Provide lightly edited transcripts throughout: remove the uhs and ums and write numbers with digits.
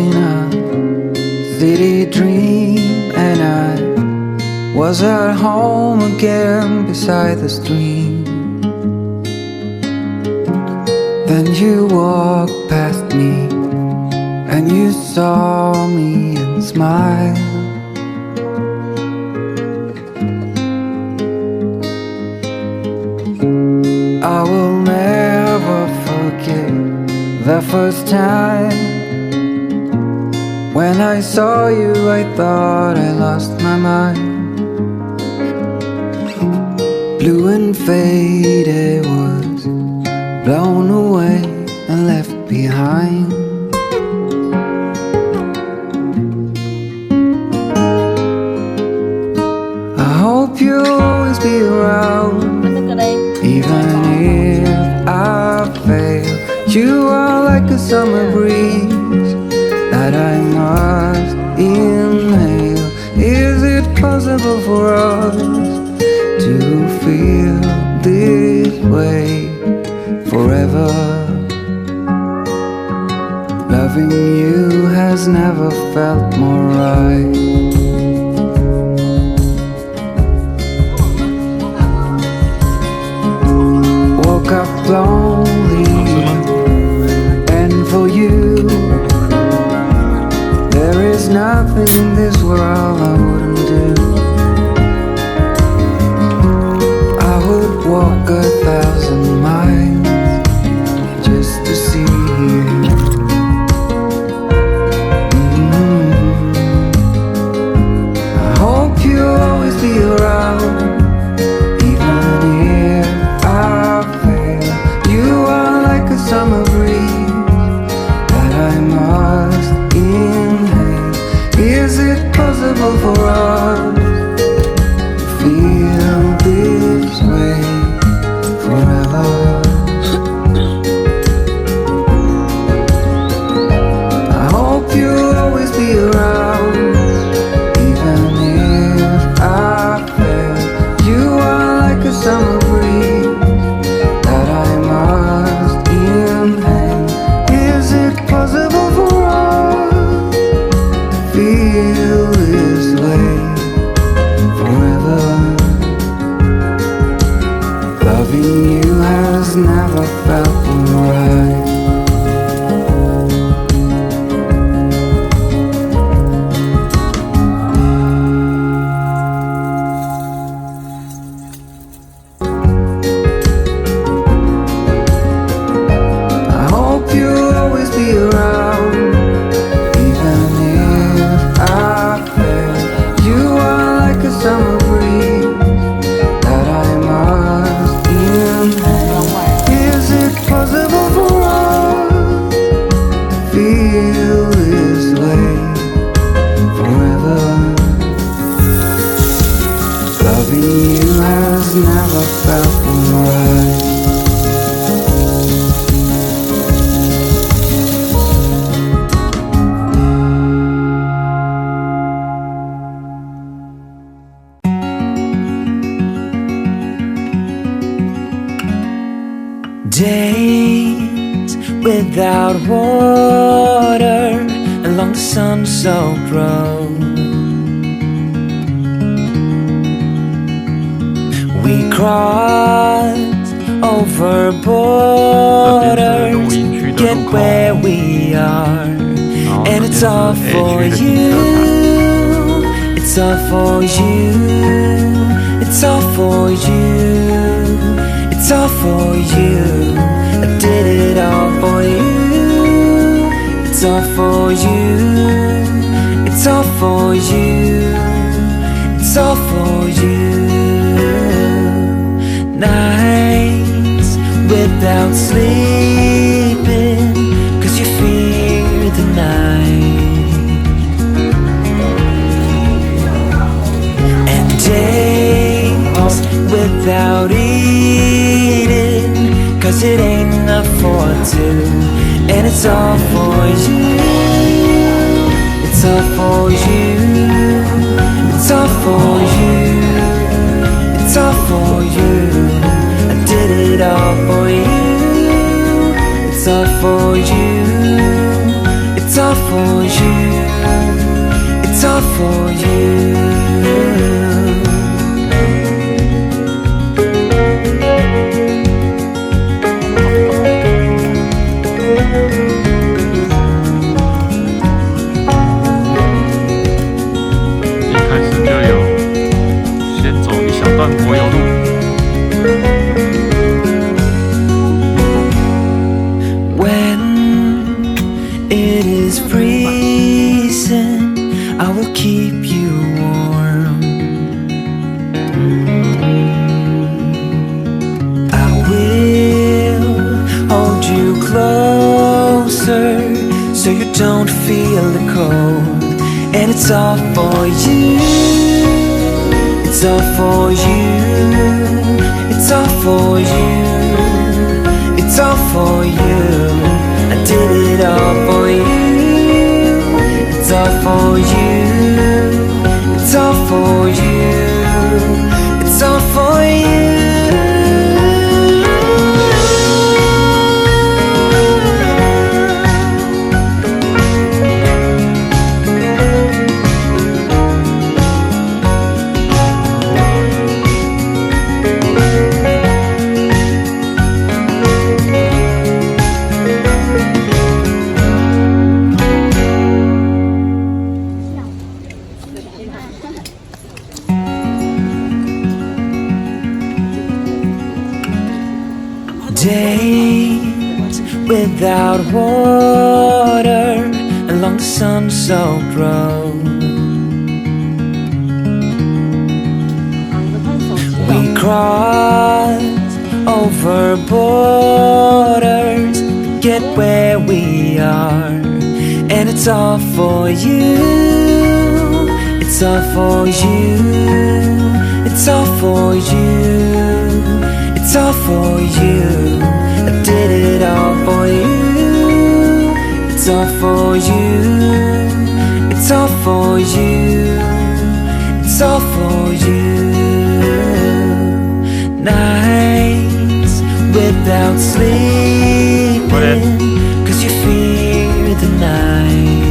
in a city dream, and I was at home again beside the stream. Then you walked past me, and you saw me and smiled. I will never forget the first time when I saw you. I thought I lost my mind. Blue and faded was blown away and left behind. I hope you'll always be around, even if I fail. You are like a summer breeze that I must inhale. Is it possible for us to feel this way forever? Loving you has never felt more right. Woke up lonely, and for you there is nothing in this world I wouldn't do. I would walk 1,000 miles just to see you. I hope you'll always be around, even if I fail. You are like a summer breeze that I must inhale. Is it possible for us to feel this way forever? I hope you'll always be around, even if I fail. You are like a summer breeze that I must inhale. Is it possible for us to feel this way forever? Loving you has never felt right. I hope you'll always be around, even if I fail. You are like a summer breeze that I must inhale. Is it possible for us to feel this way forever? Loving you has never felt right. Days without water along the sun-soaked road. We crossed over borders, get where we are, and it's all for you. It's all for you. It's all for you. It's all for you. I did it all for you. It's all for you. It's all for you. It's all for you. Nights without sleeping 'cause you fear the night, and days without eating 'cause it ain't enough for two. And it's all for you. It's all for you. It's all for you. It's all for you. I did it all for you. It's all for you. It's all for you. for you. It's all for you. 一开始就有先走一小段柏油路。When it is freezing, I will keep you warm. I will hold you closer so you don't feel the cold. And it's all for you. It's all for you. It's all for you. It's all for you. I did it all for you. It's all for you. It's all for you. It's all for you. Days without water along the sun-soaked road. We crossed over borders to get where we are. And it's all for you. It's all for you. It's all for you. It's all for you. I did it all for you. It's all for you. It's all for you. It's all for you. Nights without sleeping 'cause you fear the night.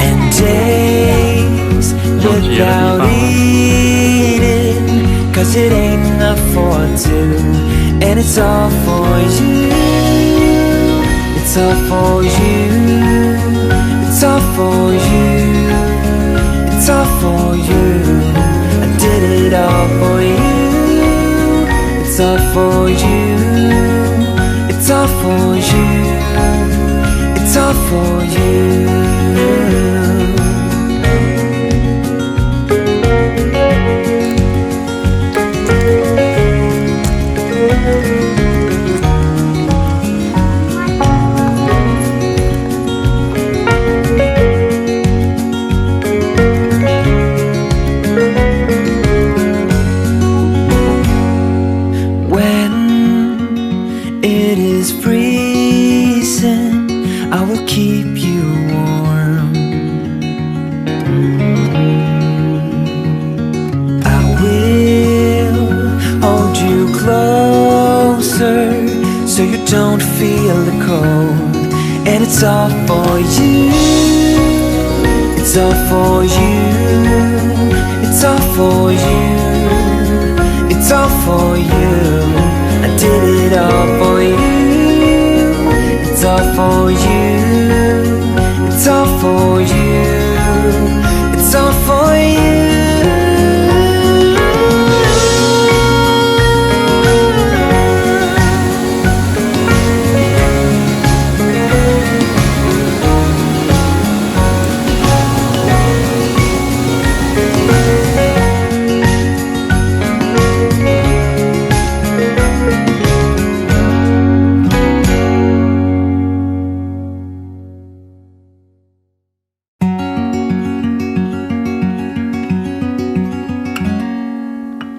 And days without eating 'cause it ain't enough for two. And it's all for you. It's all for you. It's all for you. It's all for you. I did it all for you. It's all for you. It's all for you. It's all for you. When it is freezing, I will keep you warm. I will hold you closer so you don't feel the cold. And it's all for you. It's all for you. It's all for you. It's all for you. I did it all for you. It's all for you. It's all for you. It's all for you.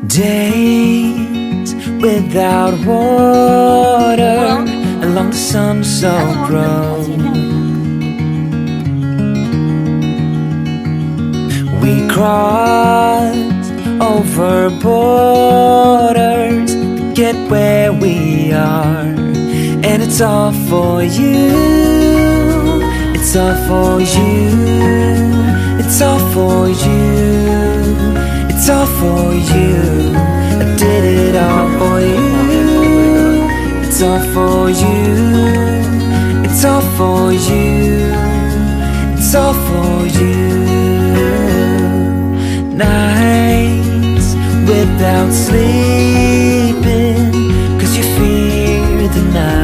Days without water along the sun-soaked road. We crossed over borders to get where we are. And and it's all for you. It's all for you. It's all for you. It's all for you. I did it all for you. It's all for you. It's all for you. It's all for you. Nights without sleeping, 'cause you fear the night.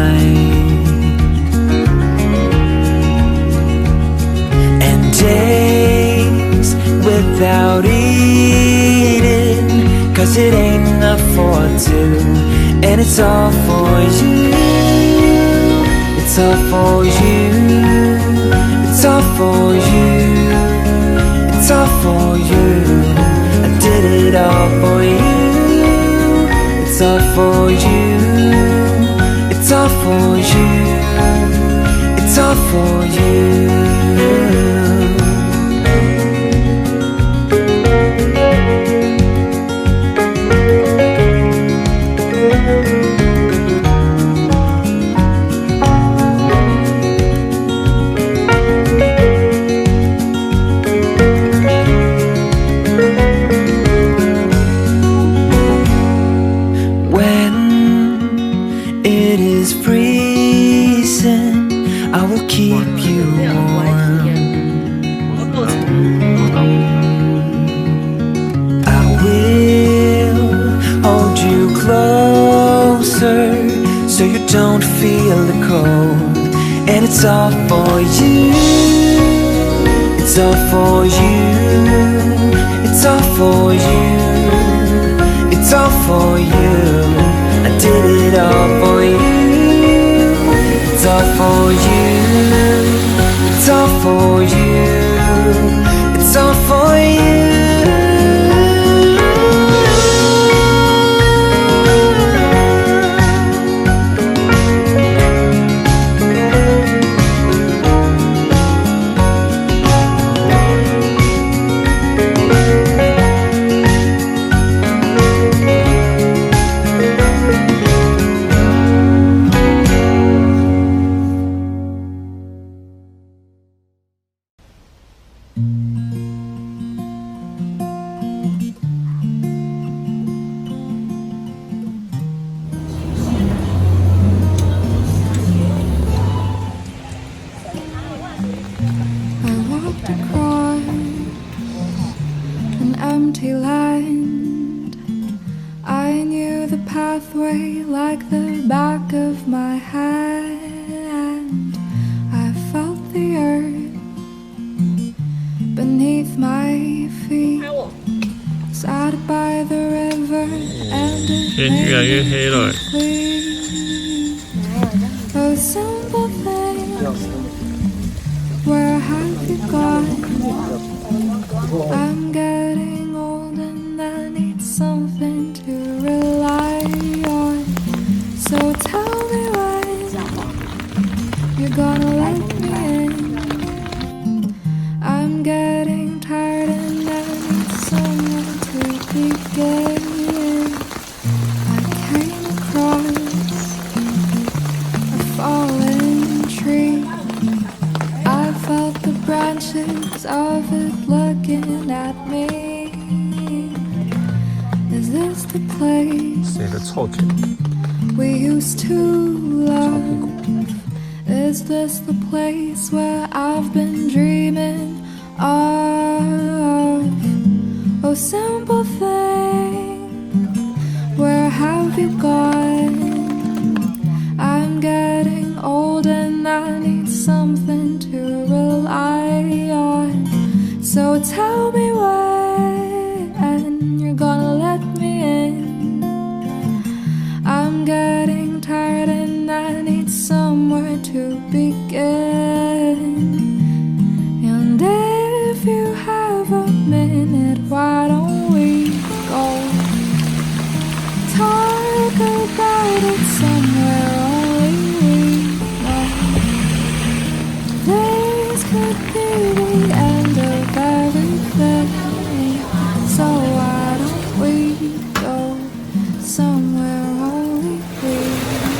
And days without eating, 'cause it ain't enough for two. And it's all for you. It's all for you. It's all for you. It's all for you. I did it all for you. It's all for you. It's all for you. It's all for you. So you don't feel the cold. And it's all for you. It's all for you. It's all for you. It's all for you. I did it all for you. It's all for you. It's all for you. It's all for you. Empty land. I knew the pathway like the back of my hand. I felt the earth beneath my feet. Sat by the river and it 天越来越黑了。 Oh, simple thing, where have you gone? I'm getting old and I need something to rely on. So tell me when you're gonna let me in. I'm getting tired and I need someone to begin. I came across a fallen tree. I felt the branches of it looking at me. Is this the place 谁的臭脚？ we used to love? Is this the place where I've been dreaming of? Oh, simple thing, where have you gone? I'm getting old and I need something to rely on. So tell me when you're gonna let me in. I'm getting tired and I need somewhere to begin. And if you have a minute, why don't we go talk about it somewhere only we know? This could be the end of everything. So why don't we go somewhere only we know?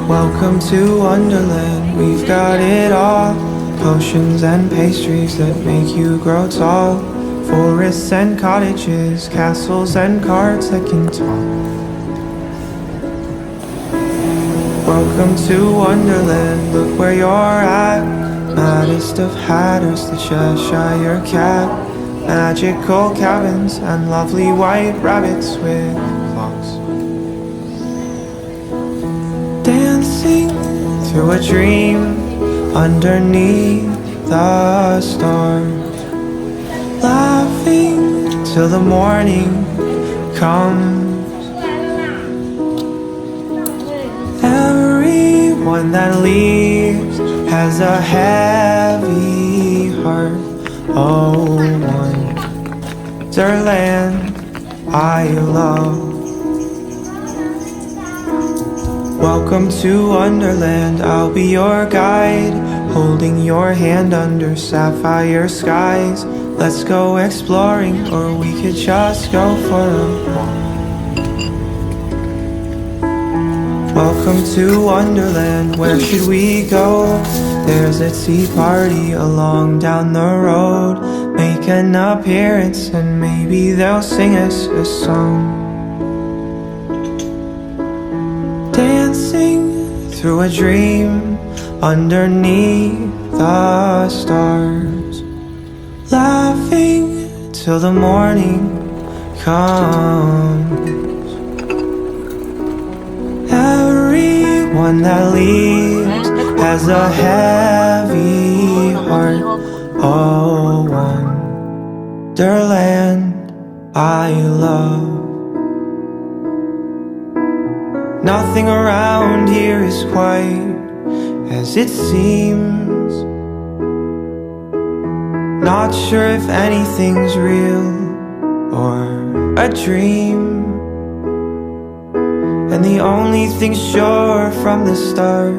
Welcome to Wonderland, we've got it all. Potions and pastries that make you grow tall. Forests and cottages, castles and cards that can talk. Welcome to Wonderland, look where you're at. Maddest of hatters, the Cheshire Cat. Magical cabins and lovely white rabbits with clocks. Dancing through a dream underneath the stars. Laughing till the morning comes. Everyone that leaves has a heavy heart. Oh, Wonderland I love. Welcome to Wonderland, I'll be your guide, holding your hand under sapphire skies. Let's go exploring, or we could just go for a walk. Welcome to Wonderland, where should we go? There's a tea party along down the road. Make an appearance and maybe they'll sing us a song. Dancing through a dream underneath the stars. Laughing till the morning comes. Everyone that leaves has a heavy heart. Oh, Wonderland I love. Nothing around here is quite as it seems. Not sure if anything's real or a dream. And the only thing sure from the start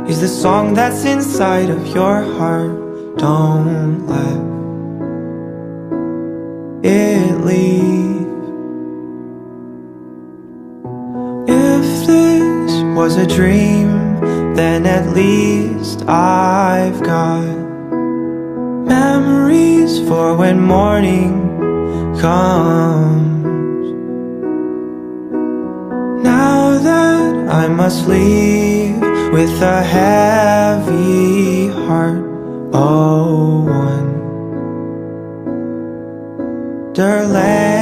is the song that's inside of your heart. Don't let it leave. If this was a dream, then at least I've got memories for when morning comes. Now that I must leave with a heavy heart. Oh, Wonderland